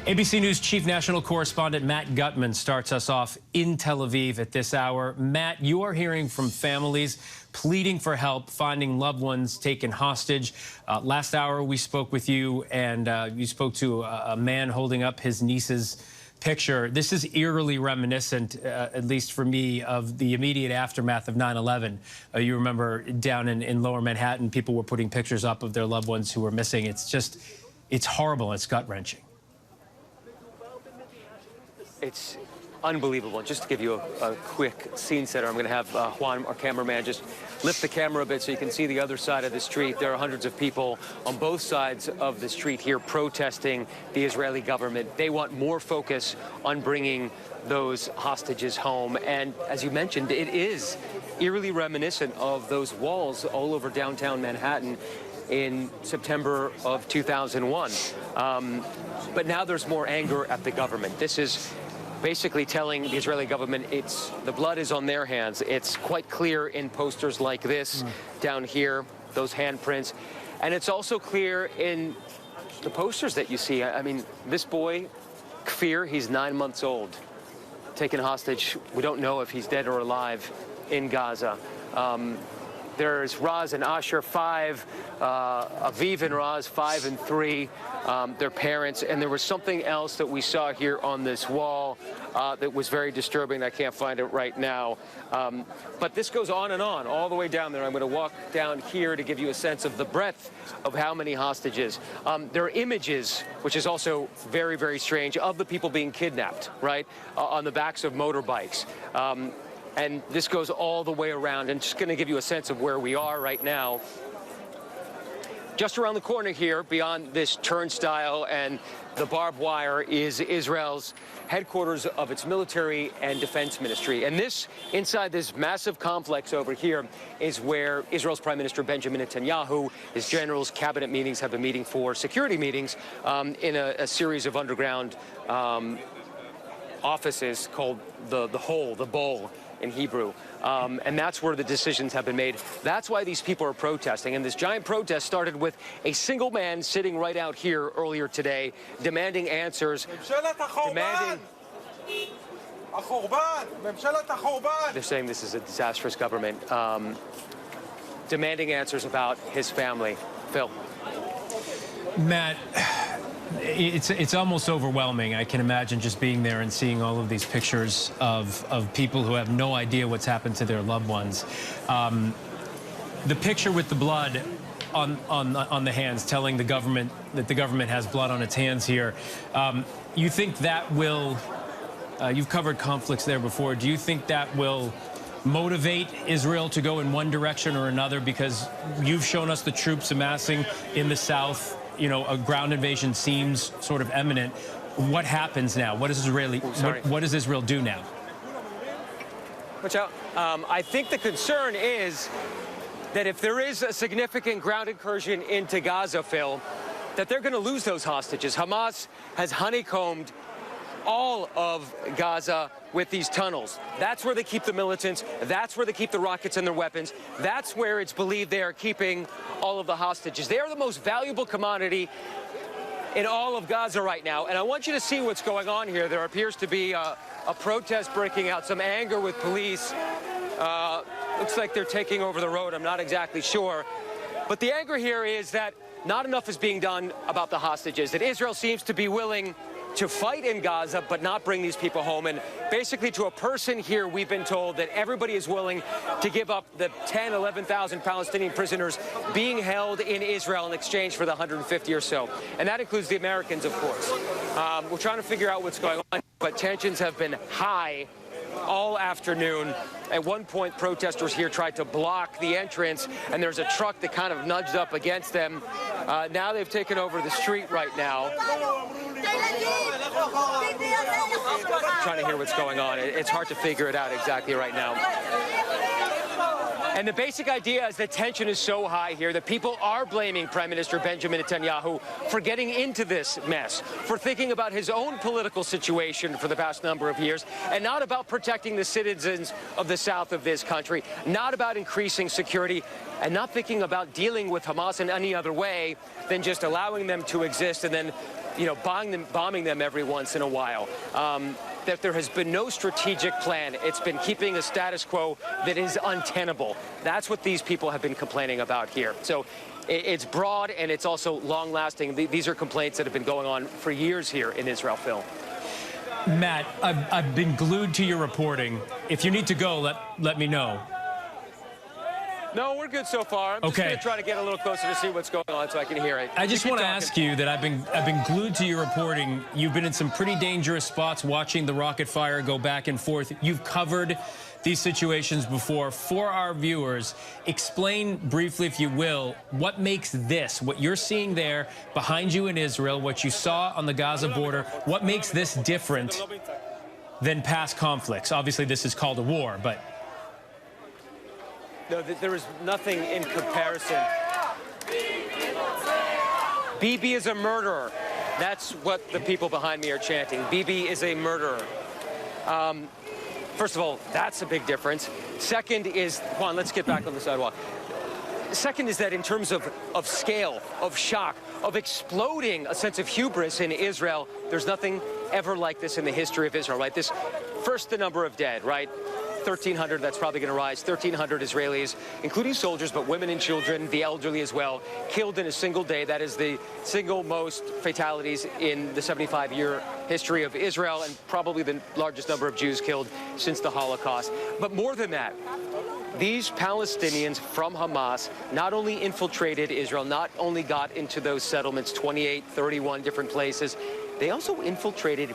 ABC News Chief National Correspondent Matt Gutman starts us off in Tel Aviv at this hour. Matt, you are hearing from families pleading for help, finding loved ones taken hostage. Last hour, we spoke with you, and you spoke to a man holding up his niece's picture. This is eerily reminiscent, at least for me, of the immediate aftermath of 9/11. You remember down in Lower Manhattan, people were putting pictures up of their loved ones who were missing. It's horrible. It's gut-wrenching. It's unbelievable. Just to give you a quick scene setter, I'm going to have Juan, our cameraman, just lift the camera a bit so you can see the other side of the street. There are hundreds of people on both sides of the street here protesting the Israeli government. They want more focus on bringing those hostages home. And as you mentioned, it is eerily reminiscent of those walls all over downtown Manhattan in September of 2001. But now there's more anger at the government. This is basically telling the Israeli government the blood is on their hands. It's quite clear in posters like this down here, those handprints. And it's also clear in the posters that you see. I mean, this boy, Kfir, he's 9 months old, taken hostage. We don't know if he's dead or alive in Gaza. There's Raz and Asher, 5, Aviv and Raz, 5 and 3, their parents. And there was something else that we saw here on this wall that was very disturbing. I can't find it right now. But this goes on and on, all the way down there. I'm going to walk down here to give you a sense of the breadth of how many hostages. There are images, which is also very, very strange, of the people being kidnapped, right, on the backs of motorbikes. And this goes all the way around. And just going to give you a sense of where we are right now. Just around the corner here, beyond this turnstile and the barbed wire, is Israel's headquarters of its military and defense ministry. And this, inside this massive complex over here, is where Israel's Prime Minister Benjamin Netanyahu, his generals, cabinet meetings have been meeting for security meetings in a series of underground offices called the Hole, the Bowl in Hebrew. And that's where the decisions have been made. That's why these people are protesting. And this giant protest started with a single man sitting right out here earlier today, demanding answers, they're saying this is a disastrous government, demanding answers about his family. Phil. Matt, it's almost overwhelming. I can imagine just being there and seeing all of these pictures of people who have no idea what's happened to their loved ones. The picture with the blood on the hands, telling the government that the government has blood on its hands here. You think that will, you've covered conflicts there before, do you think that will motivate Israel to go in one direction or another? Because you've shown us the troops amassing in the south. You know, a ground invasion seems sort of imminent. What happens now? What does Israel do now? Watch out. I think the concern is that if there is a significant ground incursion into Gaza, Phil, that they're going to lose those hostages. Hamas has honeycombed all of Gaza with these tunnels. That's where they keep the militants. That's where they keep the rockets and their weapons. That's where it's believed they are keeping all of the hostages. They are the most valuable commodity in all of Gaza right now. And I want you to see what's going on here. There appears to be a protest breaking out, some anger with police. Looks like they're taking over the road. I'm not exactly sure. But the anger here is that not enough is being done about the hostages, that Israel seems to be willing to fight in Gaza, but not bring these people home. And basically to a person here, we've been told that everybody is willing to give up the 10, 11,000 Palestinian prisoners being held in Israel in exchange for the 150 or so. And that includes the Americans, of course. We're trying to figure out what's going on, but tensions have been high all afternoon. At one point, protesters here tried to block the entrance, and there's a truck that kind of nudged up against them. Now they've taken over the street right now. I'm trying to hear what's going on. It's hard to figure it out exactly right now. And the basic idea is that tension is so high here that people are blaming Prime Minister Benjamin Netanyahu for getting into this mess, for thinking about his own political situation for the past number of years, and not about protecting the citizens of the south of this country, not about increasing security, and not thinking about dealing with Hamas in any other way than just allowing them to exist and then bombing them every once in a while. That there has been no strategic plan. It's been keeping a status quo that is untenable. That's what these people have been complaining about here. So it's broad and it's also long-lasting. These are complaints that have been going on for years here in Israel, Phil. Matt, I've been glued to your reporting. If you need to go, let me know. No, we're good so far. I'm just going to try to get a little closer to see what's going on so I can hear it. I just want to ask you that I've been glued to your reporting. You've been in some pretty dangerous spots watching the rocket fire go back and forth. You've covered these situations before. For our viewers, explain briefly, if you will, what makes this, what you're seeing there behind you in Israel, what you saw on the Gaza border, what makes this different than past conflicts? Obviously, this is called a war, but... No, there is nothing in comparison. Bibi is a murderer. That's what the people behind me are chanting. Bibi is a murderer. First of all, that's a big difference. Second is, Juan, let's get back on the sidewalk. Second is that in terms of scale, of shock, of exploding a sense of hubris in Israel, there's nothing ever like this in the history of Israel, right? This, first, the number of dead, right? 1,300, that's probably going to rise. 1,300 Israelis, including soldiers, but women and children, the elderly as well, killed in a single day. That is the single most fatalities in the 75-year history of Israel, and probably the largest number of Jews killed since the Holocaust. But more than that, these Palestinians from Hamas not only infiltrated Israel, not only got into those settlements, 28, 31 different places, they also infiltrated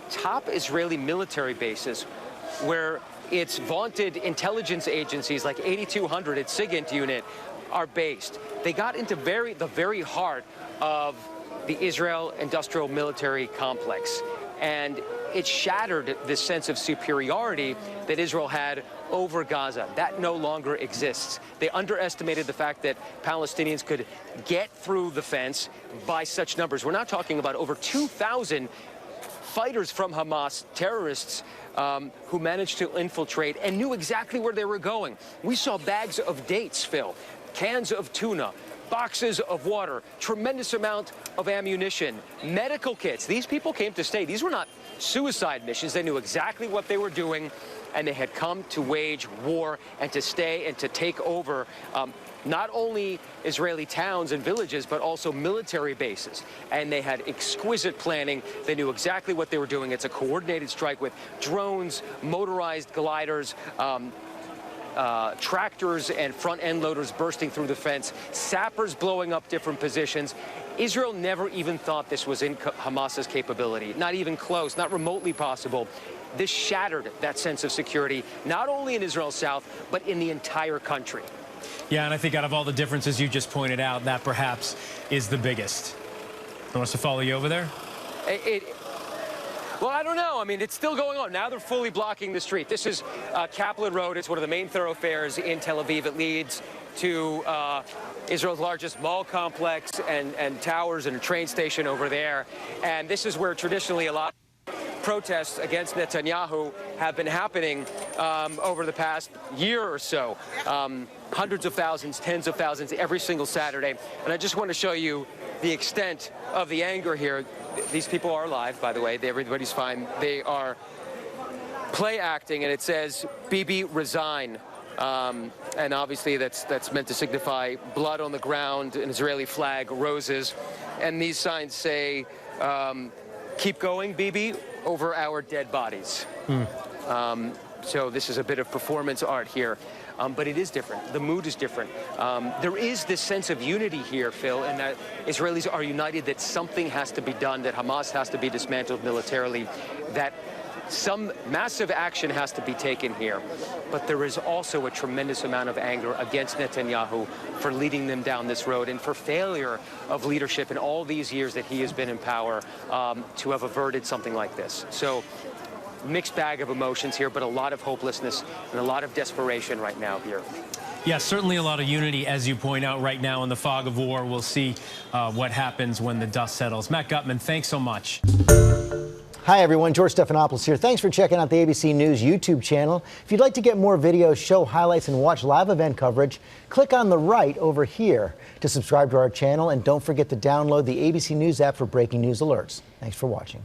top Israeli military bases where its vaunted intelligence agencies like 8200, its SIGINT unit, are based. They got into the very heart of the Israel industrial military complex. And it shattered this sense of superiority that Israel had over Gaza. That no longer exists. They underestimated the fact that Palestinians could get through the fence by such numbers. We're not talking about over 2,000 fighters from Hamas, terrorists, who managed to infiltrate and knew exactly where they were going. We saw bags of dates, Phil, cans of tuna, boxes of water, tremendous amount of ammunition, medical kits. These people came to stay. These were not suicide missions. They knew exactly what they were doing, and they had come to wage war and to stay and to take over not only Israeli towns and villages, but also military bases. And they had exquisite planning. They knew exactly what they were doing. It's a coordinated strike with drones, motorized gliders, tractors and front-end loaders bursting through the fence, sappers blowing up different positions. Israel never even thought this was in Hamas's capability, not even close, not remotely possible. This shattered that sense of security, not only in Israel's south, but in the entire country. Yeah, and I think out of all the differences you just pointed out, that perhaps is the biggest. Want us to follow you over there? Well, I don't know. I mean, it's still going on. Now they're fully blocking the street. This is Kaplan Road. It's one of the main thoroughfares in Tel Aviv. It leads to Israel's largest mall complex and towers and a train station over there. And this is where traditionally a lot of protests against Netanyahu have been happening over the past year or so. Hundreds of thousands, tens of thousands every single Saturday. And I just want to show you the extent of the anger here. These people are alive, by the way. Everybody's fine. They are play acting, and it says, "Bibi, resign." And obviously that's meant to signify blood on the ground, an Israeli flag, roses. And these signs say, "Keep going, Bibi, over our dead bodies." So this is a bit of performance art here. But it is different. The mood is different. There is this sense of unity here, Phil, and that Israelis are united that something has to be done, that Hamas has to be dismantled militarily, that some massive action has to be taken here. But there is also a tremendous amount of anger against Netanyahu for leading them down this road and for failure of leadership in all these years that he has been in power to have averted something like this. So mixed bag of emotions here, but a lot of hopelessness and a lot of desperation right now here. Yeah, certainly a lot of unity, as you point out, right now in the fog of war. We'll see what happens when the dust settles. Matt Gutman, thanks so much. Hi, everyone. George Stephanopoulos here. Thanks for checking out the ABC News YouTube channel. If you'd like to get more videos, show highlights, and watch live event coverage, click on the right over here to subscribe to our channel. And don't forget to download the ABC News app for breaking news alerts. Thanks for watching.